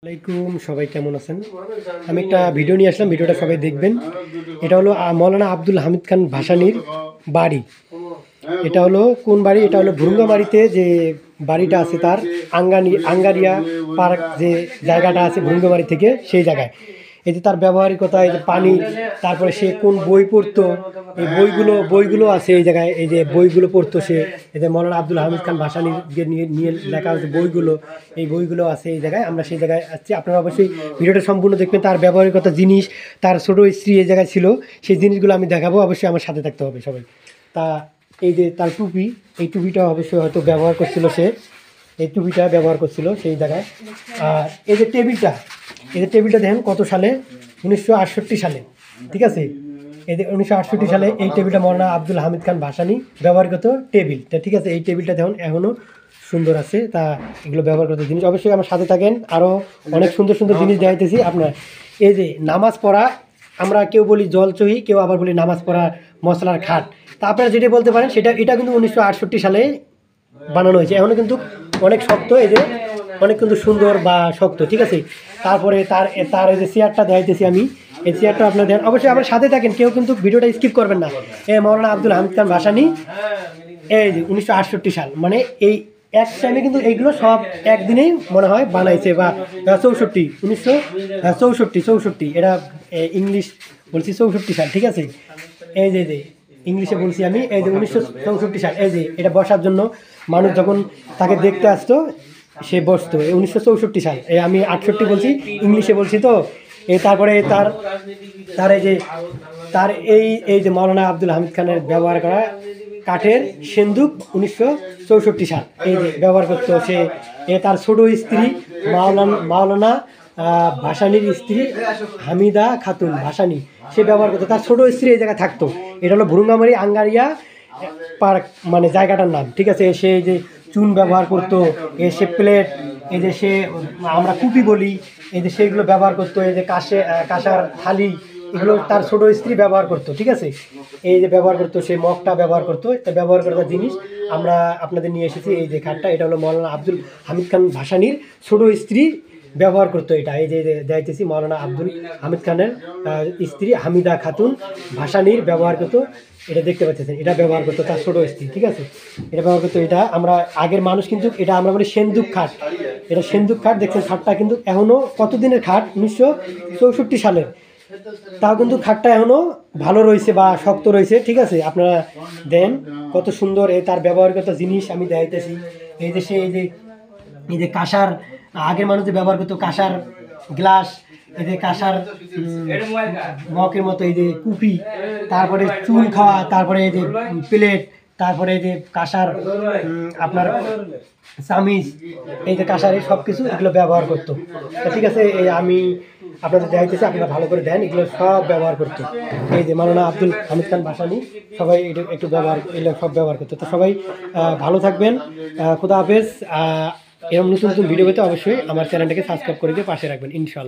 আসসালামাইকুম, সবাই কেমন আছেন? আমি একটা ভিডিও নিয়ে আসলাম, ভিডিওটা সবাই দেখবেন। এটা হলো মৌলানা আব্দুল হামিদ খান ভাসানীর বাড়ি। এটা হলো কোন বাড়ি? এটা হলো ভুরুঙ্গামারিতে যে বাড়িটা আছে তার আঙ্গারিয়া পার্ক যে জায়গাটা আছে ভুরুঙ্গামারি থেকে সেই জায়গায়। এই যে তার ব্যবহারিকতা, এই যে পানি, তারপরে সে কোন বই পড়তো, এই বইগুলো আছে এই জায়গায়। এই যে বইগুলো পড়তো সে, এই যে মৌলানা আব্দুল হামিদ খান ভাসানীকে নিয়ে লেখা হচ্ছে বইগুলো, এই বইগুলো আছে এই জায়গায়। আমরা সেই জায়গায় আসছি, আপনারা অবশ্যই ভিডিওটা সম্পূর্ণ দেখবেন। তার ব্যবহারিকতা জিনিস, তার ছোটো স্ত্রী এই জায়গায় ছিল, সেই জিনিসগুলো আমি দেখাবো। অবশ্যই আমার সাথে থাকতে হবে সবাই। তা এই যে তার টুপি, এই টুপিটা অবশ্যই হয়তো ব্যবহার করছিল সে, এই টুপিটা ব্যবহার করছিল সেই জায়গায়। আর এই যে টেবিলটা দেখেন কত সালে, 1968 সালে, ঠিক আছে। এই যে 1968 সালে এই টেবিলটা মৌলানা আব্দুল হামিদ খান ভাসানী ব্যবহারগত টেবিলটা, ঠিক আছে। এই টেবিলটা দেখুন এখনও সুন্দর আছে। তা এগুলো ব্যবহার করতে জিনিস, অবশ্যই আমার সাথে থাকেন। আরও অনেক সুন্দর সুন্দর জিনিস দেখাইতেছি আপনার। এই যে নামাজ পড়া, আমরা কেউ বলি জলচহি, কেউ আবার বলি নামাজ পড়া মশলার খাট। তা আপনারা যেটা বলতে পারেন সেটা, এটা কিন্তু 1968 সালে বানানো হয়েছে। এখনও কিন্তু অনেক শক্ত, এই যে অনেক কিন্তু সুন্দর বা শক্ত, ঠিক আছে। তারপরে তার এই যে চেয়ারটা দেখাইতেছি আমি, এই চেয়ারটা আপনার দেন। অবশ্যই আমার সাথে থাকেন, কেউ কিন্তু ভিডিওটা স্কিপ করবেন না। মৌলানা আব্দুল হামিদ খান ভাসানী, এই যে 1968 সাল, মানে এই এক টাইমে কিন্তু এইগুলো সব একদিনেই মনে হয় বানাইছে, বা 1964, এটা ইংলিশ বলছি 64 সাল, ঠিক আছে। এই যে ইংলিশে বলছি আমি, এই যে 1964 সাল। এই যে এটা বসার জন্য মানুষ যখন তাকে দেখতে আসতো সে বসতো, এই 1964 সাল। আমি 68 বলছি, ইংলিশে বলছি তো। তারপরে তার এই যে মৌলানা আব্দুল হামিদ খানের ব্যবহার করা কাঠের সেন্দুক 1964 সাল, এই যে ব্যবহার করতো সে। তার ছোটো স্ত্রী মাওলানা ভাসানীর স্ত্রী হামিদা খাতুন ভাসানী, সে ব্যবহার করতো। তার ছোটো স্ত্রী এই জায়গায় থাকতো। এটা হলো ভুরুঙ্গামারি আঙ্গারিয়া পার্ক, মানে জায়গাটার নাম, ঠিক আছে। সে যে চুন ব্যবহার করতো, সে প্লেট, এই যে সে আমরা কুপি বলি, এই যে সেগুলো ব্যবহার করতো। এই যে কাঁসার থালি, এগুলো তার ছোটো স্ত্রী ব্যবহার করতো, ঠিক আছে। এই যে ব্যবহার করতো সে, মগটা ব্যবহার করতো। এটা ব্যবহার করার জিনিস আমরা আপনাদের নিয়ে এসেছি। এই যে খাটটা, এটা হলো মৌলানা আব্দুল হামিদ খান ভাসানীর ছোটো স্ত্রী ব্যবহার করতো এটা। এই যে দেখতেছি মৌলানা আব্দুল হামিদ খানের স্ত্রী হামিদা খাতুন ভাসানীর ব্যবহার করতো, এটা দেখতে পাচ্ছেন। এটা ব্যবহার করতো তার ছোটো স্ত্রী, ঠিক আছে। এটা ব্যবহার করতো। এটা আমরা আগের মানুষ কিন্তু এটা আমরা বলি সেন্দুক খাট। এটা সেন্দুক খাট, দেখছেন খাটটা কিন্তু এখনও কতদিনের খাট, 1964 সালের। তাও কিন্তু খাটটা এখনও ভালো রয়েছে বা শক্ত রয়েছে, ঠিক আছে। আপনারা দেন কত সুন্দর তার ব্যবহারগত জিনিস আমি দেখাইতেছি। এই যে সে এই যে কাঁসার, আগের মানুষ যে ব্যবহার করতো কাঁসার গ্লাস, এই যে কাঁসার মগের মতো, এই যে কুপি, তারপরে চুন খাওয়া, তারপরে এই যে প্লেট, তারপরে এই যে কাঁসার আপনার চামিচ, এই যে কাঁসার, এই সব কিছু এগুলো ব্যবহার করতো, ঠিক আছে। আমি আপনাদের দেখাইতেছি, আপনারা ভালো করে দেন, এগুলো সব ব্যবহার করতো। এই যে মৌলানা আব্দুল হামিদ খান ভাসানী, সবাই একটু ব্যবহার, এগুলো সব ব্যবহার করতো। তো সবাই ভালো থাকবেন, খুদা হাফেজ। এরকম নতুন নতুন ভিডিও পেতে অবশ্যই আমার চ্যানেলটাকে সাবস্ক্রাইব করে দিয়ে পাশে রাখবেন, ইনশাল্লাহ।